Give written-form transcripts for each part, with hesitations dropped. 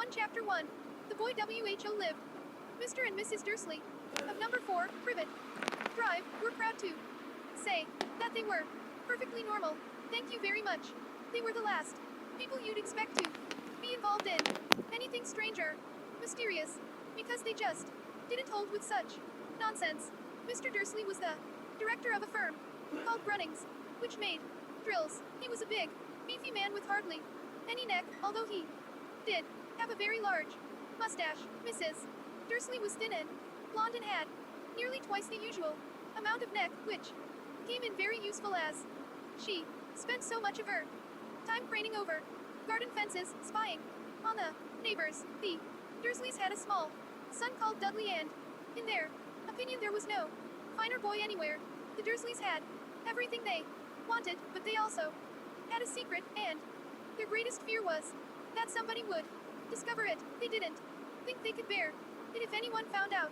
1 Chapter 1. The boy WHO lived. Mr. and Mrs. Dursley, of number 4, Privet Drive, were proud to say that they were perfectly normal. Thank you very much. They were the last people you'd expect to be involved in anything strange or mysterious, because they just didn't hold with such nonsense. Mr. Dursley was the director of a firm called Grunnings, which made drills. He was a big, beefy man with hardly any neck, although he did have a very large mustache. Mrs. Dursley was thin and blonde and had nearly twice the usual amount of neck, which came in very useful as she spent so much of her time craning over garden fences, spying on the neighbors. The Dursleys had a small son called Dudley, and in their opinion there was no finer boy anywhere. The Dursleys had everything they wanted, but they also had a secret, and their greatest fear was that somebody would discover it. They didn't think they could bear it if anyone found out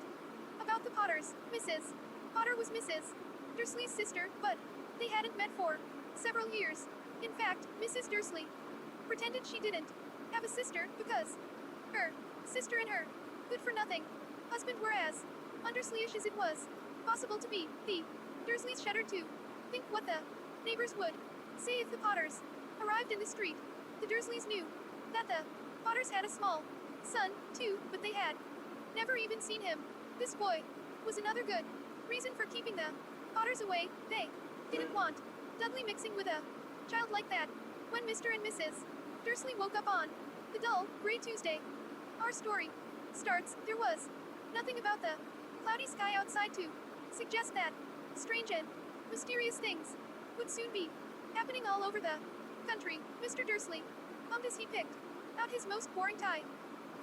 about the Potters. Mrs. Potter was Mrs. Dursley's sister, but they hadn't met for several years. In fact, Mrs. Dursley pretended she didn't have a sister because her sister and her good-for-nothing husband were as undersleyish as it was possible to be. The Dursleys shuddered to think what the neighbors would say if the Potters arrived in the street. The Dursleys knew that the Potters had a small son, too, but they had never even seen him. This boy was another good reason for keeping the Potters away. They didn't want Dudley mixing with a child like that. When Mr. and Mrs. Dursley woke up on the dull, gray Tuesday our story starts, there was nothing about the cloudy sky outside to suggest that strange and mysterious things would soon be happening all over the country. Mr. Dursley hummed as he picked out his most boring tie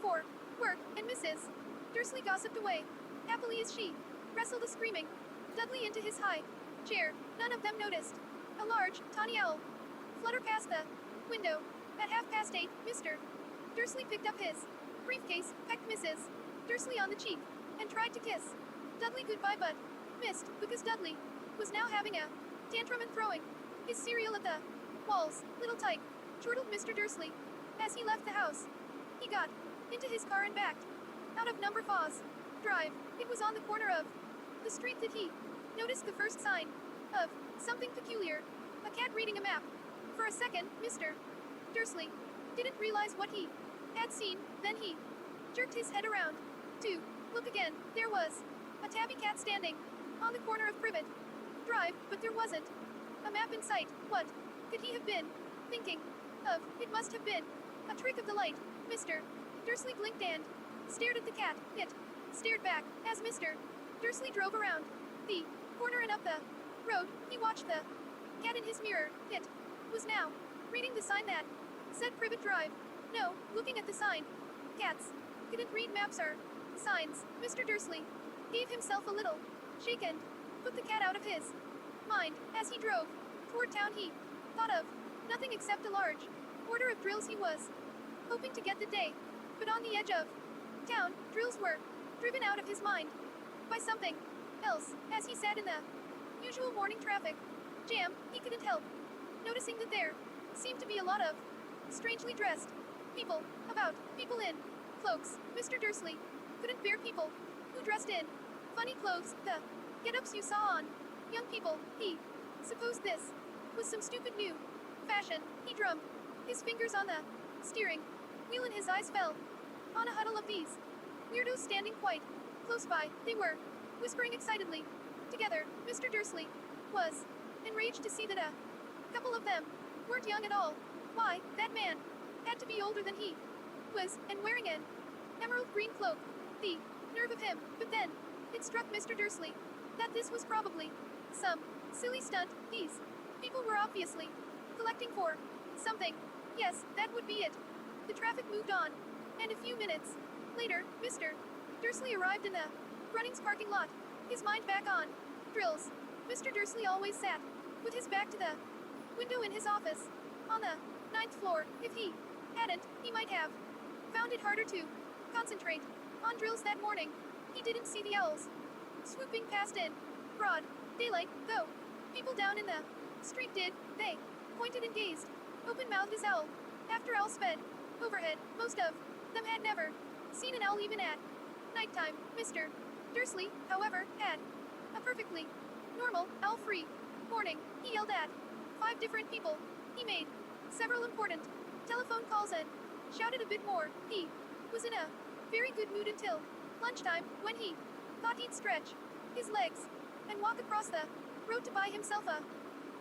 for work, and Mrs. Dursley gossiped away happily as she wrestled a screaming Dudley into his high chair. None of them noticed a large, tawny owl flutter past the window. At 8:30, Mr. Dursley picked up his briefcase, pecked Mrs. Dursley on the cheek, and tried to kiss Dudley goodbye, but missed, because Dudley was now having a tantrum and throwing his cereal at the walls. Little tyke, chortled Mr. Dursley as he left the house. He got into his car and backed out of number 4's drive. It was on the corner of the street that he noticed the first sign of something peculiar, a cat reading a map. For a second, Mr. Dursley didn't realize what he had seen. Then he jerked his head around to look again. There was a tabby cat standing on the corner of Privet Drive, but there wasn't a map in sight. What could he have been thinking of? It must have been a trick of the light. Mr. Dursley blinked and stared at the cat. It stared back as Mr. Dursley drove around the corner and up the road. He watched the cat in his mirror. It was now reading the sign that said Privet Drive. No, looking at the sign. Cats couldn't read maps or signs. Mr. Dursley gave himself a little shake and put the cat out of his mind. As he drove toward town, he thought of nothing except a large order of drills. He was hoping to get the day, but on the edge of town, drills were driven out of his mind by something else. As he sat in the usual morning traffic jam, he couldn't help noticing that there seemed to be a lot of strangely dressed people about, people in cloaks. Mr. Dursley couldn't bear people who dressed in funny clothes, the get-ups you saw on young people. He supposed this was some stupid new fashion. He drummed his fingers on the steering wheel and his eyes fell on a huddle of these weirdos standing quite close by. They were whispering excitedly together. Mr. Dursley was enraged to see that a couple of them weren't young at all. Why, that man had to be older than he was, and wearing an emerald green cloak. The nerve of him. But then it struck Mr. Dursley that this was probably some silly stunt. These people were obviously collecting for something. Yes, that would be it. The traffic moved on, and a few minutes later, Mr. Dursley arrived in the Grunnings parking lot, his mind back on drills. Mr. Dursley always sat with his back to the window in his office on the 9th floor. If he hadn't, he might have found it harder to concentrate on drills that morning. He didn't see the owls swooping past in broad daylight, though people down in the street did. They pointed and gazed, open-mouthed as owl after owl sped overhead. Most of them had never seen an owl even at nighttime. Mr. Dursley, however, had a perfectly normal, owl-free morning. He yelled at 5 different people. He made several important telephone calls and shouted a bit more. He was in a very good mood until lunchtime, when he thought he'd stretch his legs and walk across the road to buy himself a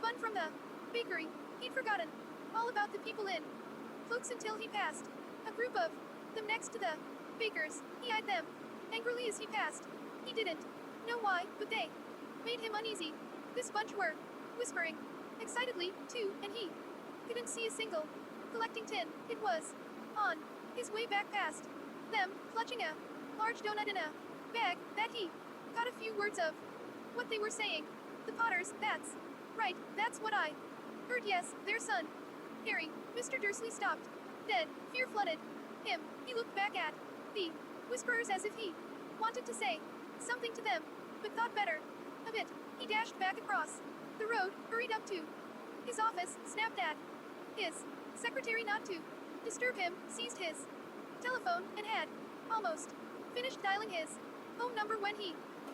bun from the bakery. He'd forgotten all about the people in cloaks until he passed a group of them next to the bakers. He eyed them angrily as he passed. He didn't know why, but they made him uneasy. This bunch were whispering excitedly, too, and he couldn't see a single collecting tin. It was on his way back past them, clutching a large donut in a bag, that he caught a few words of what they were saying. The Potters, that's right, that's what I heard. Yes, their son, Harry. Mr. Dursley stopped dead. Fear flooded him. He looked back at the whisperers as if he wanted to say something to them, but thought better of it. He dashed back across the road, hurried up to his office, snapped at his secretary not to disturb him, seized his telephone, and had almost finished dialing his home number when he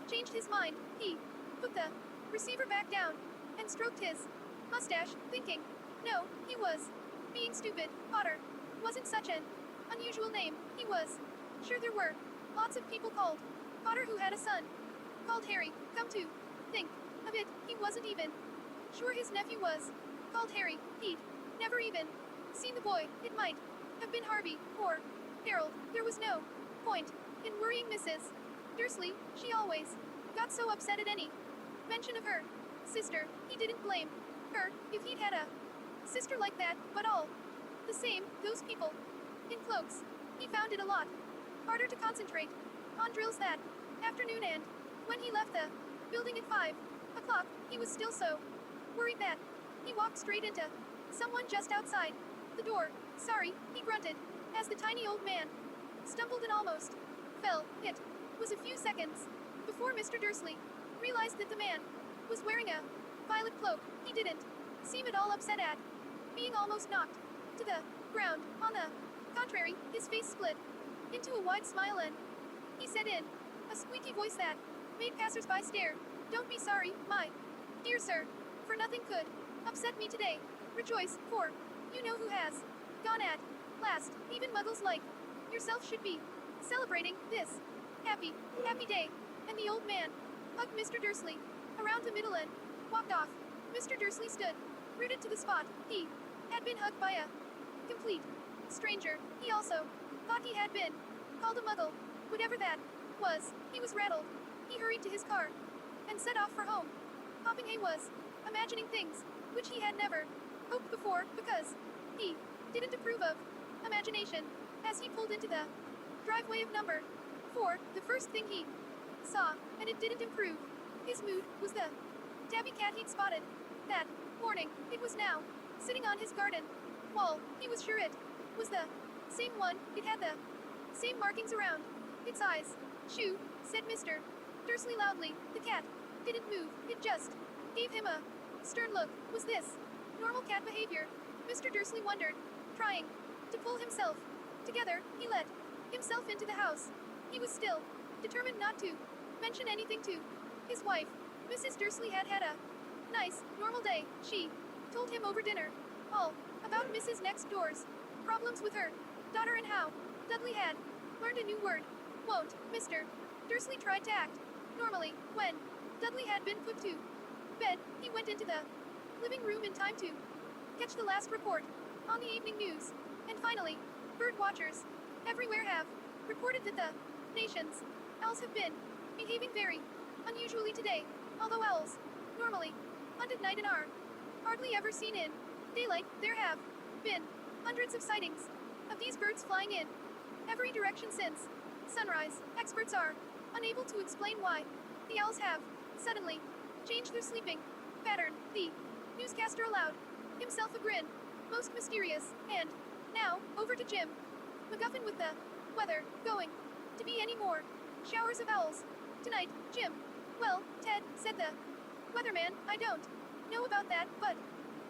changed his mind. He put the receiver back down and stroked his mustache, thinking, no, he was being stupid. Potter wasn't such an unusual name. He was sure there were lots of people called Potter who had a son called Harry. Come to think of it, he wasn't even sure his nephew was called Harry. He'd never even seen the boy. It might have been Harvey or Harold. There was no point in worrying Mrs. Dursley. She always got so upset at any mention of her sister. He didn't blame her if he'd had a sister like that, but all the same, those people in cloaks, he found it a lot harder to concentrate on drills that afternoon, and when he left the building at 5 o'clock, he was still so worried that he walked straight into someone just outside the door. Sorry, he grunted, as the tiny old man stumbled and almost fell. It was a few seconds before Mr. Dursley realized that the man was wearing a violet cloak. He didn't seem at all upset at being almost knocked to the ground. On the contrary, his face split into a wide smile, and he said in a squeaky voice that made passers-by stare, "Don't be sorry, my dear sir, for nothing could upset me today. Rejoice, for you know who has gone at last. Even muggles like yourself should be celebrating this happy day." And the old man hugged Mr. Dursley around the middle and walked off. Mr. Dursley stood rooted to the spot. He had been hugged by a complete stranger. He also thought he had been called a muggle. Whatever that was, he was rattled. He hurried to his car and set off for home. Poppinghay was imagining things which he had never hoped before, because he didn't approve of imagination. As he pulled into the driveway of number 4, the first thing he saw, and it didn't improve his mood, was the tabby cat he'd spotted that morning. It was now sitting on his garden wall. He was sure it was the same one. It had the same markings around its eyes. "Shoo," said Mr. Dursley loudly. The cat didn't move. It just gave him a stern look. Was this normal cat behavior? Mr. Dursley wondered. Trying to pull himself together, he let himself into the house. He was still determined not to mention anything to his wife. Mrs. Dursley had had a nice, normal day. She told him over dinner all about Mrs. Next Door's problems with her daughter and how Dudley had learned a new word. Won't. Mr. Dursley tried to act normally. When Dudley had been put to bed, he went into the living room in time to catch the last report on the evening news. And finally, bird watchers everywhere have reported that the nation's owls have been behaving very unusually today. Although owls normally hunt at night and are hardly ever seen in daylight, there have been hundreds of sightings of these birds flying in every direction since sunrise. Experts are unable to explain why the owls have suddenly changed their sleeping pattern. The newscaster allowed himself a grin. Most mysterious. And now, over to Jim McGuffin with the weather going to be any more showers of owls tonight. Jim. Well, Ted, said the weatherman, I don't know about that, but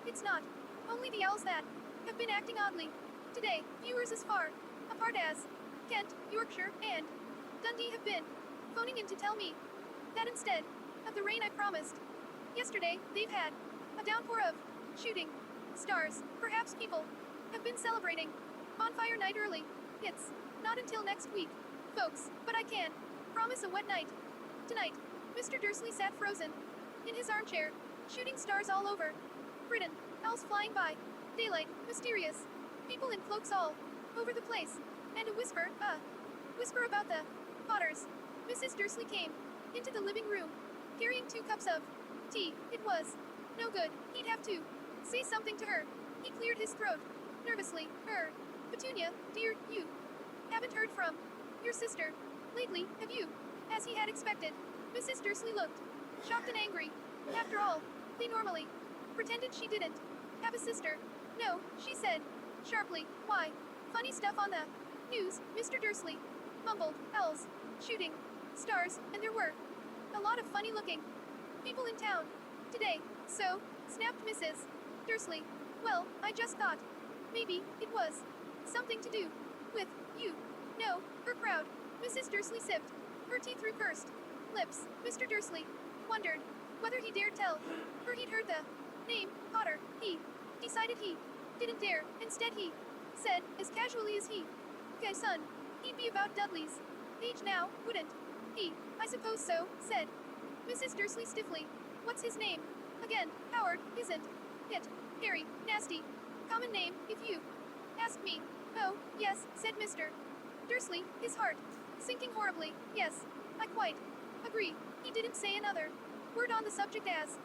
it's not only the owls that have been acting oddly today. Viewers as far apart as Kent, Yorkshire, and Dundee have been phoning in to tell me that instead of the rain I promised yesterday, they've had a downpour of shooting stars. Perhaps people have been celebrating bonfire night early. It's not until next week, folks, but I can promise a wet night. Tonight, Mr. Dursley sat frozen in his armchair, shooting stars all over Britain, owls flying by, daylight, mysterious, people in cloaks all over the place, and a whisper about the Potters. Mrs. Dursley came into the living room, carrying 2 cups of tea. It was no good. He'd have to say something to her. He cleared his throat nervously. Petunia, dear, you haven't heard from your sister lately, have you? As he had expected, Mrs. Dursley looked shocked and angry. After all, they normally pretended she didn't have a sister. No, she said sharply. Why? Funny stuff on the news, Mr. Dursley mumbled. Owls shooting stars, and there were a lot of funny-looking people in town today. So, snapped Mrs. Dursley. Well, I just thought maybe it was something to do with you. No, her crowd. Mrs. Dursley sipped her tea through pursed lips. Mr. Dursley wondered whether he dared tell her he'd heard the name Potter. He decided he didn't dare. Instead, he said, as casually as he could, son, he'd be about Dudley's age now, wouldn't he? I suppose so, said Mrs. Dursley stiffly. What's his name? Again, Howard, isn't it? Harry, nasty. Common name, if you ask me. Oh, yes, said Mr. Dursley, his heart sinking horribly. Yes, I quite agree. He didn't say another word on the subject as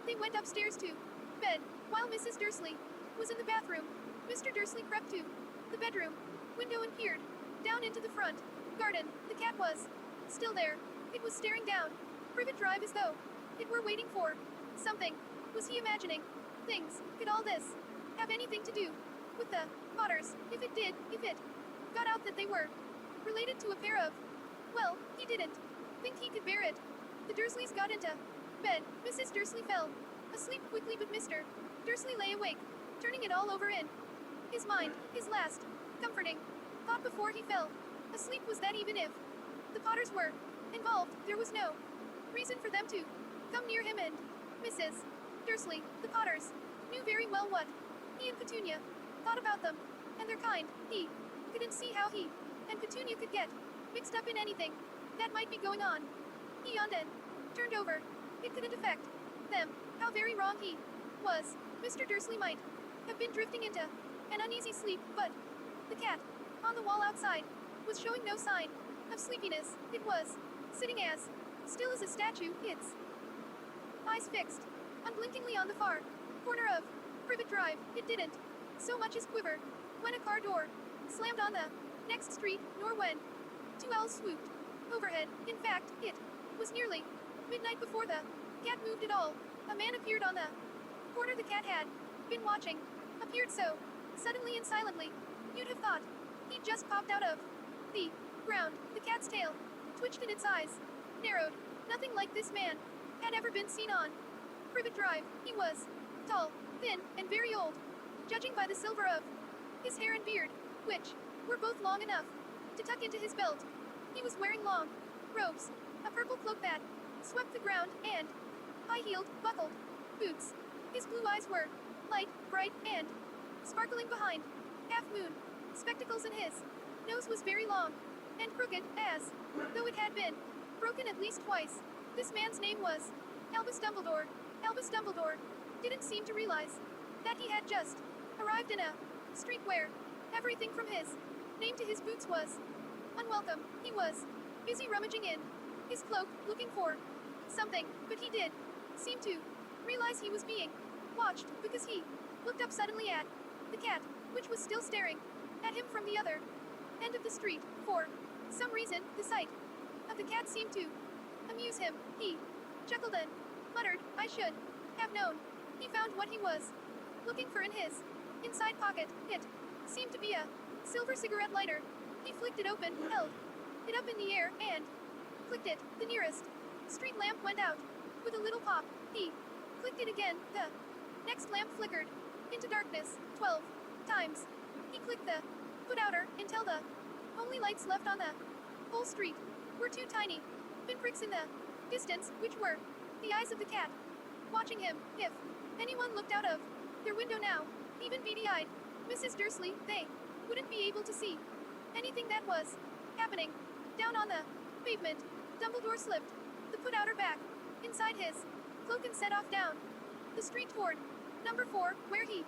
they went upstairs to bed. While Mrs. Dursley was in the bathroom, Mr. Dursley crept to the bedroom window and peered down into the front garden. The cat was still there. It was staring down Privet Drive as though it were waiting for something. Was he imagining things? Could all this have anything to do with the Potters? If it did, if it got out that they were related to a pair of, well, he didn't think he could bear it. The Dursleys got into bed. Mrs. Dursley fell asleep quickly, but Mr. Dursley lay awake, turning it all over in his mind. His last comforting thought before he fell asleep was that even if the Potters were involved, there was no reason for them to come near him, and Mrs. Dursley, the Potters, knew very well what he and Petunia thought about them and their kind. He couldn't see how he and Petunia could get mixed up in anything that might be going on. He yawned and turned over. It couldn't affect them. How very wrong he was. Mr. Dursley might have been drifting into an uneasy sleep, but the cat on the wall outside was showing no sign of sleepiness. It was sitting as still as a statue, its eyes fixed unblinkingly on the far corner of Privet Drive. It didn't so much as quiver when a car door slammed on the next street, nor when 2 owls swooped overhead. In fact, it was nearly midnight before the cat moved at all. A man appeared on the corner the cat had been watching. Appeared so suddenly and silently, you'd have thought he'd just popped out of the ground. The cat's tail twitched and its eyes narrowed. Nothing like this man had ever been seen on Privet Drive. He was tall, thin, and very old, judging by the silver of his hair and beard, which were both long enough to tuck into his belt. He was wearing long robes, a purple cloak that swept the ground, and high-heeled, buckled boots. His blue eyes were light, bright, and sparkling behind half-moon spectacles, and his nose was very long and crooked, as though it had been broken at least twice. This man's name was Albus Dumbledore. Albus Dumbledore didn't seem to realize that he had just arrived in a street where everything from his name to his boots was unwelcome. He was busy rummaging in his cloak, looking for something, but he did seem to realize he was being watched, because he looked up suddenly at the cat, which was still staring at him from the other end of the street. For some reason, the sight of the cat seemed to amuse him. He chuckled and muttered, I should have known. He found what he was looking for in his inside pocket. It seemed to be a silver cigarette lighter. He flicked it open, held it up in the air, and clicked it. The nearest street lamp went out with a little pop. He clicked it again. The next lamp flickered into darkness 12 times. He clicked the put outer until the Only lights left on the whole street were two tiny pinpricks in the distance, which were the eyes of the cat, watching him. If anyone looked out of their window now, even beady-eyed Mrs. Dursley, they wouldn't be able to see anything that was happening. Down on the pavement, Dumbledore slipped the put outer back inside his cloak and set off down the street toward number 4, where he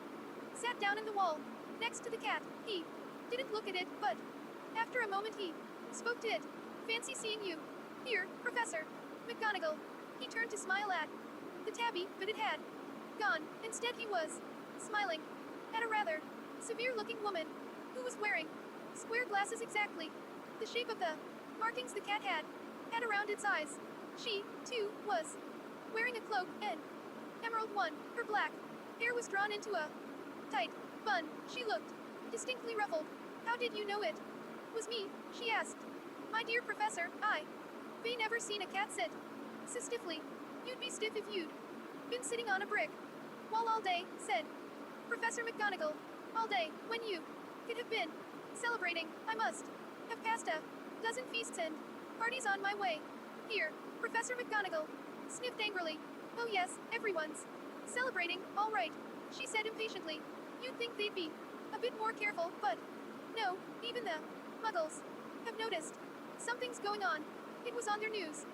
sat down in the wall next to the cat. He didn't look at it, but after a moment he spoke to it. Fancy seeing you here, Professor McGonagall. He turned to smile at the tabby, but it had gone. Instead he was smiling at a rather severe-looking woman who was wearing square glasses exactly the shape of the markings the cat had around its eyes. She, too, was wearing a cloak, an emerald one. Her black hair was drawn into a tight bun. She looked distinctly ruffled. How did you know it was me? She asked. My dear Professor, I've never seen a cat sit so stiffly. You'd be stiff if you'd been sitting on a brick wall all day, said Professor McGonagall. All day, when you could have been celebrating. I must have passed a dozen feasts and parties on my way here. Professor McGonagall sniffed angrily. Oh yes, everyone's celebrating, all right, she said impatiently. You'd think they'd be a bit more careful, but no, even the muggles have noticed something's going on. It was on their news.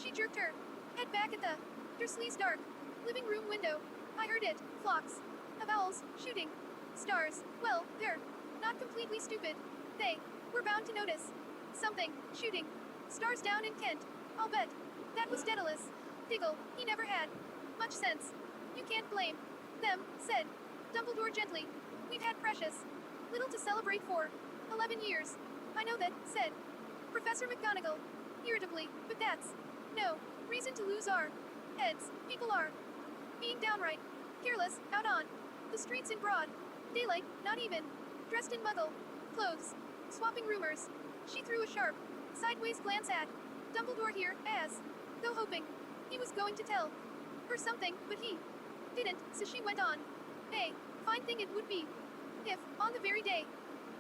She jerked her head back at the Dursleys' dark living room window. I heard it. Flocks of owls shooting stars. Well, they're not completely stupid. They were bound to notice something shooting stars down in Kent. I'll bet that was Daedalus. Diggle, he never had much sense. You can't blame them, said Dumbledore gently. We've had precious little to celebrate for 11 years. I know that, said Professor McGonagall irritably, but that's no reason to lose our heads. People are being downright careless out on the streets in broad daylight, not even dressed in muggle clothes, swapping rumors. She threw a sharp sideways glance at Dumbledore here, as though hoping he was going to tell her something, but he didn't, so she went on. A fine thing it would be if, on the very day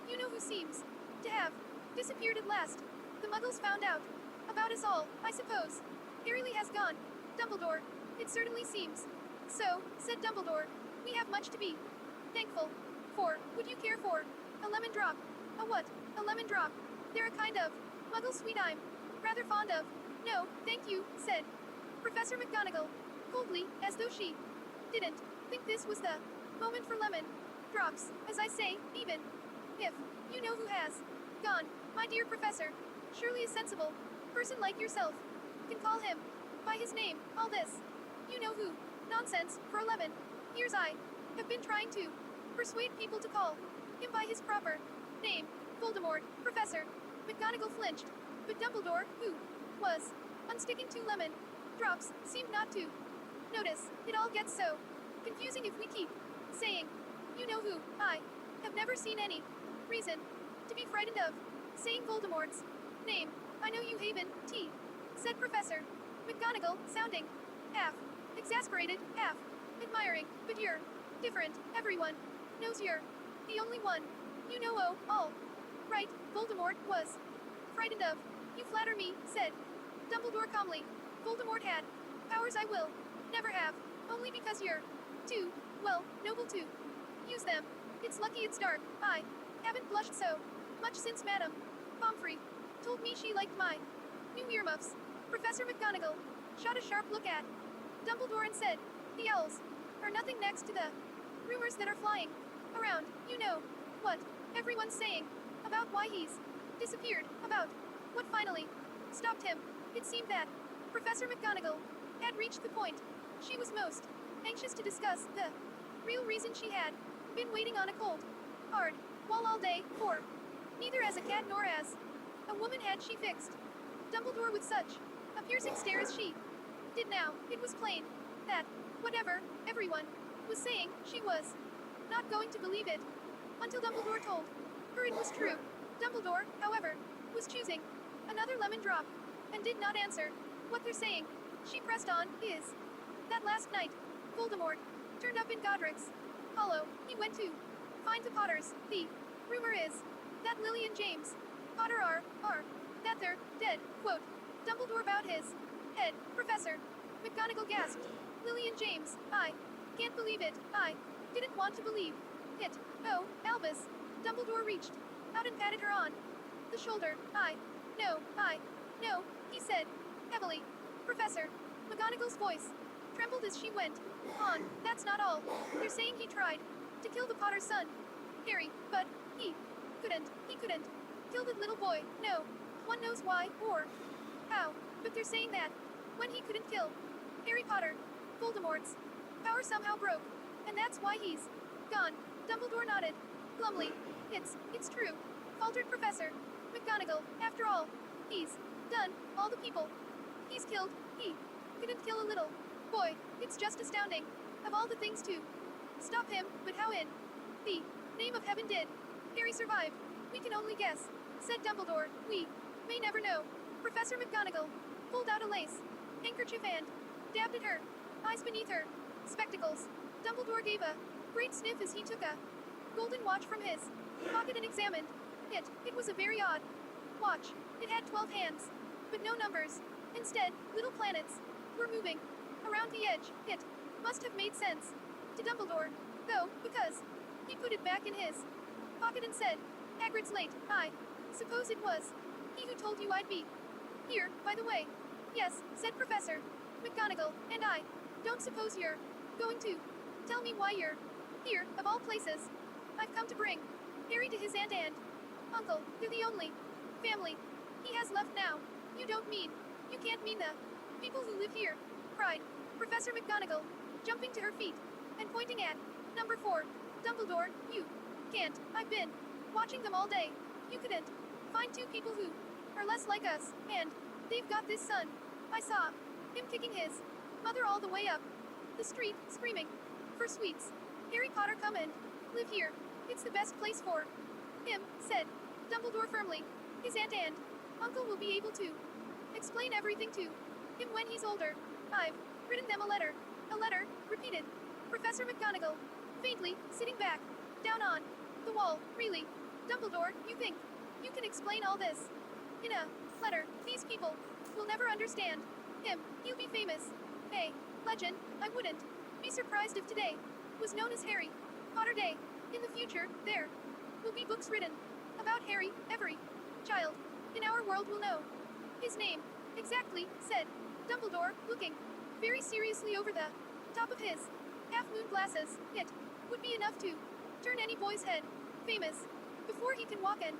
you know who seems to have disappeared at last, the muggles found out about us all. I suppose Harry Lee has gone. Dumbledore, it certainly seems so, said Dumbledore. We have much to be thankful for. Would you care for a lemon drop? A what? A lemon drop. They're a kind of muggle sweet I'm rather fond of. No, thank you, said Professor McGonagall coldly, as though she didn't think this was the moment for lemon drops. As I say, even if you know who has gone, my dear Professor, surely a sensible person like yourself can call him by his name. All this, you know who, nonsense. For 11 years I have been trying to persuade people to call him by his proper name, Voldemort. Professor McGonagall flinched, but Dumbledore, who was unsticking 2 lemon drops, seemed not to notice. It all gets so confusing if we keep saying, you know who. I have never seen any reason to be frightened of saying Voldemort's name. I know you haven't, said Professor McGonagall, sounding half exasperated, half admiring, but you're different. Everyone knows you're the only one. You know, oh, all right, Voldemort was frightened of. You flatter me, said Dumbledore calmly. Voldemort had powers I will never have, only because you're too, well, noble to use them. It's lucky it's dark. I haven't blushed so much since Madame Pomfrey told me she liked my new earmuffs. Professor McGonagall shot a sharp look at Dumbledore and said, the owls are nothing next to the rumors that are flying around. You know what everyone's saying about why he's disappeared, about what finally stopped him. It seemed that Professor McGonagall had reached the point she was most anxious to discuss, the real reason she had been waiting on a cold, hard wall all day, for neither as a cat nor as a woman had she fixed Dumbledore with such a piercing stare as she did now. It was plain that, whatever everyone was saying, she was not going to believe it until Dumbledore told her it was true. Dumbledore, however, was choosing another lemon drop and did not answer what they're saying. She pressed on. Is that last night Voldemort turned up in Godric's Hollow. He went to find the Potters. The rumor is that Lily and James Potter that they're dead, quote. Dumbledore bowed his head. Professor McGonagall gasped. Lily and James, I can't believe it. I didn't want to believe it. Oh, Albus. Dumbledore reached out and patted her on the shoulder. No, he said heavily. Professor McGonagall's voice trembled as she went on. That's not all. They're saying he tried to kill the Potter's son, Harry, but he couldn't kill the little boy. No one knows why or how, but they're saying that when he couldn't kill Harry Potter, Voldemort's power somehow broke, and that's why he's gone. Dumbledore nodded glumly. It's true, faltered Professor McGonagall. After all, he's done all the people he's killed. He couldn't kill a little boy. It's just astounding. Of all the things to stop him, but how in the name of heaven did Harry survive? We can only guess, said Dumbledore. We may never know. Professor McGonagall pulled out a lace handkerchief and dabbed at her eyes beneath her spectacles. Dumbledore gave a great sniff as he took a golden watch from his pocket and examined it. It was a very odd watch. It had 12 hands, but no numbers. Instead, little planets were moving around the edge. It must have made sense to Dumbledore, though, because he put it back in his pocket and said, Hagrid's late. I suppose it was he who told you I'd be here, by the way. Yes, said Professor McGonagall, and I don't suppose you're going to tell me why you're here, of all places. I've come to bring Harry to his aunt and uncle. They're the only family he has left now. You don't mean, you can't mean the people who live here, cried Professor McGonagall, jumping to her feet and pointing at number 4. Dumbledore, you can't. I've been watching them all day. You couldn't find 2 people who are less like us, and they've got this son. I saw him kicking his mother all the way up the street, screaming for sweets. Harry Potter, come and live here. It's the best place for him, said Dumbledore firmly. His aunt and uncle will be able to explain everything to him when he's older. I've written them a letter. A letter, repeated Professor McGonagall, faintly, sitting back down on the wall. Really, Dumbledore, you think you can explain all this in a letter? These people will never understand him. He'll be famous. A legend. I wouldn't be surprised if today was known as Harry Potter Day. In the future, there will be books written about Harry. Every child in our world will know his name. Exactly, said Dumbledore, looking very seriously over the top of his half-moon glasses. It would be enough to turn any boy's head famous before he can walk and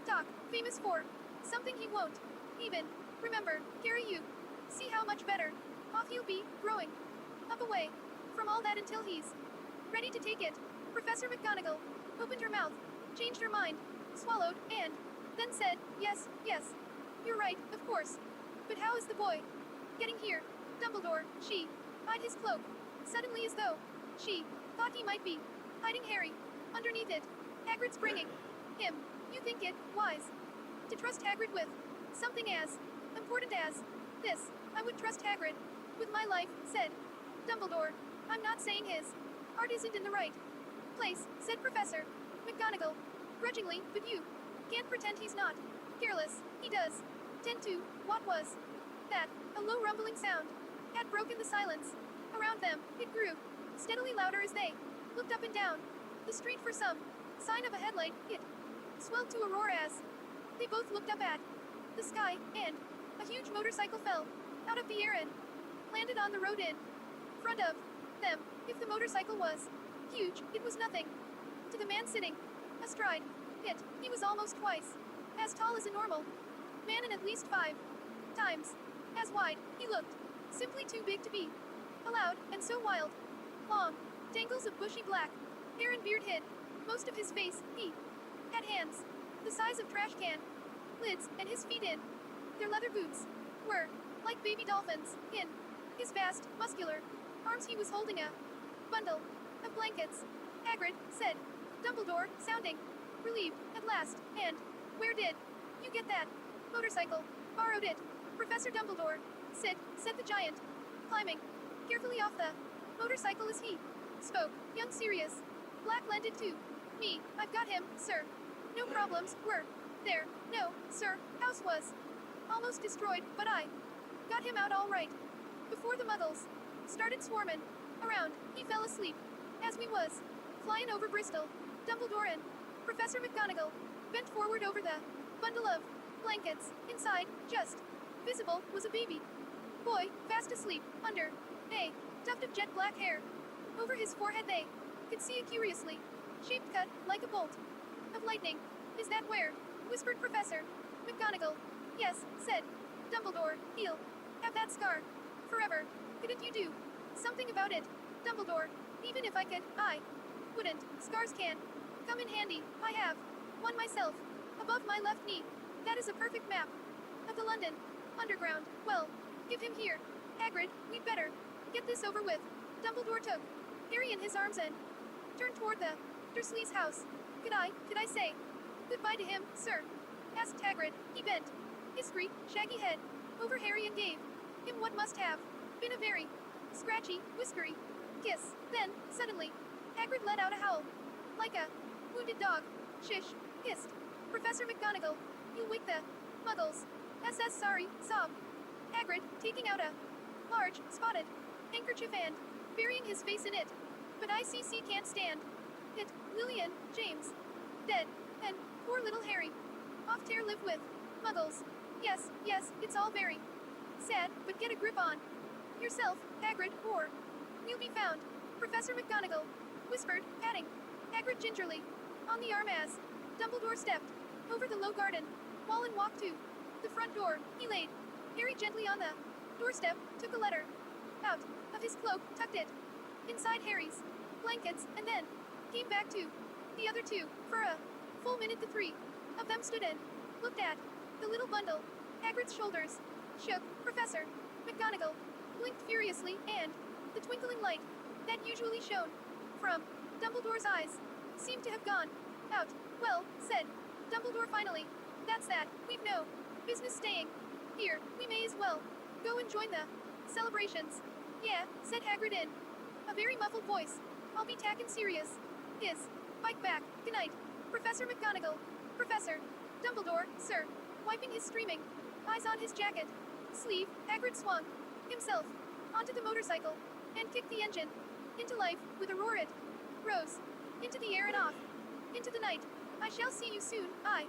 talk. Famous for something he won't even remember. Gary, you see how much better off he'll be growing up away from all that until he's ready to take it. Professor McGonagall opened her mouth, changed her mind, swallowed, and then said, yes, you're right, of course. But how is the boy getting here? Dumbledore, she eyed his cloak, suddenly as though she thought he might be hiding Harry underneath it. Hagrid's bringing him. You think it wise to trust Hagrid with something as important as this? I would trust Hagrid with my life, said Dumbledore. I'm not saying his heart isn't in the right place, said Professor McGonagall grudgingly, but you can't pretend he's not careless. He does tend to. What was that? A low rumbling sound had broken the silence around them. It grew steadily louder as they looked up and down the street for some sign of a headlight. It swelled to a roar as they both looked up at the sky, and a huge motorcycle fell out of the air and landed on the road in front of them. If the motorcycle was huge, it was nothing to the man sitting astride it. He was almost twice as tall as a normal man and at least 5 times as wide. He looked simply too big to be allowed, and so wild. Long tangles of bushy black hair and beard hid most of his face. He had hands the size of trash can lids, and his feet in their leather boots were like baby dolphins. In his vast, muscular arms he was holding a bundle of blankets. Hagrid, said Dumbledore, sounding relieved at last. And where did you get that motorcycle? Borrowed it. Professor Dumbledore, said the giant, climbing carefully off the motorcycle as he spoke. Young Sirius Black lended to me. I've got him, sir. No problems. We're There, no, sir, house was almost destroyed, but I got him out all right. Before the muggles started swarming around, he fell asleep. As we was flying over Bristol, Dumbledore and Professor McGonagall bent forward over the bundle of blankets. Inside, just visible, was a baby boy, fast asleep, under a tuft of jet black hair. Over his forehead they could see a curiously shaped cut, like a bolt of lightning. Is that where? Whispered Professor McGonagall. Yes, said Dumbledore. He'll have that scar forever. Couldn't you do something about it, Dumbledore? Even if I could, I wouldn't. Scars can come in handy. I have one myself, above my left knee. That is a perfect map of the London Underground. Well, give him here. Hagrid, we'd better get this over with. Dumbledore took Harry in his arms and turned toward the Dursleys' house. Could I say goodbye to him, sir? Asked Hagrid. He bent his great, shaggy head over Harry and gave him what must have been a very scratchy, whiskery kiss. Then, suddenly, Hagrid let out a howl, like a wounded dog. Shish, hissed Professor McGonagall. You'll wake the muggles. SS sorry, sobbed Hagrid, taking out a large, spotted handkerchief and burying his face in it. But ICC can't stand it. Lillian, James, dead, and poor little Harry off to live with muggles. Yes, it's all very sad, but get a grip on yourself, Hagrid, or you'll be found. Professor McGonagall whispered, patting Hagrid gingerly on the arm as Dumbledore stepped over the low garden wall and walked to the front door. He laid Harry gently on the doorstep, took a letter out of his cloak, tucked it inside Harry's blankets, and then came back to the other two. For a full minute the three of them stood and looked at the little bundle. Hagrid's shoulders shook. Professor McGonagall blinked furiously, and the twinkling light that usually shone from Dumbledore's eyes seemed to have gone out. Well, said Dumbledore finally, that's that. We've no business staying here. We may as well go and join the celebrations. Yeah, said Hagrid in a very muffled voice. I'll be tackin' serious. His bike back. Good night, Professor McGonagall. Professor Dumbledore, sir. Wiping his streaming eyes on his jacket sleeve, Hagrid swung himself onto the motorcycle and kicked the engine into life with a roar. It rose into the air and off into the night. I shall see you soon, I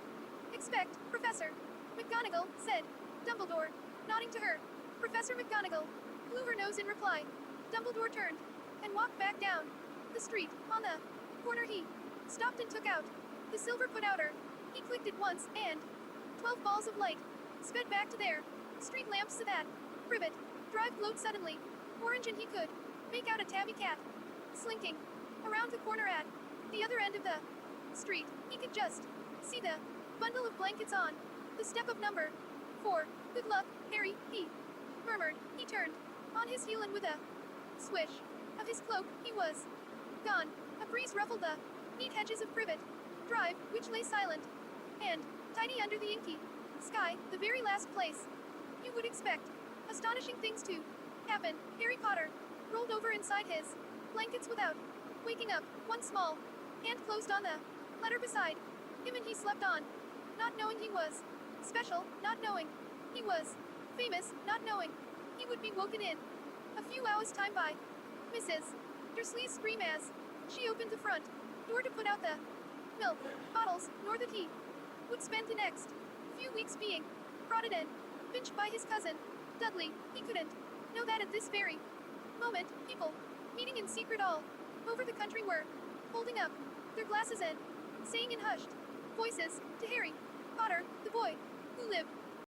expect, Professor McGonagall, said Dumbledore, nodding to her. Professor McGonagall blew her nose in reply. Dumbledore turned and walked back down the street. On the corner he stopped and took out the silver put-outer. He clicked it once, and 12 balls of light sped back to their street lamps. So that Privet Drive glowed suddenly orange, and he could make out a tabby cat slinking around the corner at the other end of the street. He could just see the bundle of blankets on the step of number 4. Good luck, Harry, he murmured. He turned on his heel, and with a swish of his cloak, he was gone. A breeze ruffled the neat hedges of Privet Drive, which lay silent and tidy under the inky sky, the very last place you would expect astonishing things to happen. Harry Potter rolled over inside his blankets without waking up. One small hand closed on the letter beside him, and he slept on, not knowing he was special, not knowing he was famous, not knowing he would be woken in a few hours' time by Mrs. Dursley's scream as she opened the front door to put out the milk bottles, nor that he would spend the next few weeks being prodded and pinched by his cousin Dudley. He couldn't know that at this very moment, people meeting in secret all over the country were holding up their glasses and saying in hushed voices to Harry Potter, the boy who lived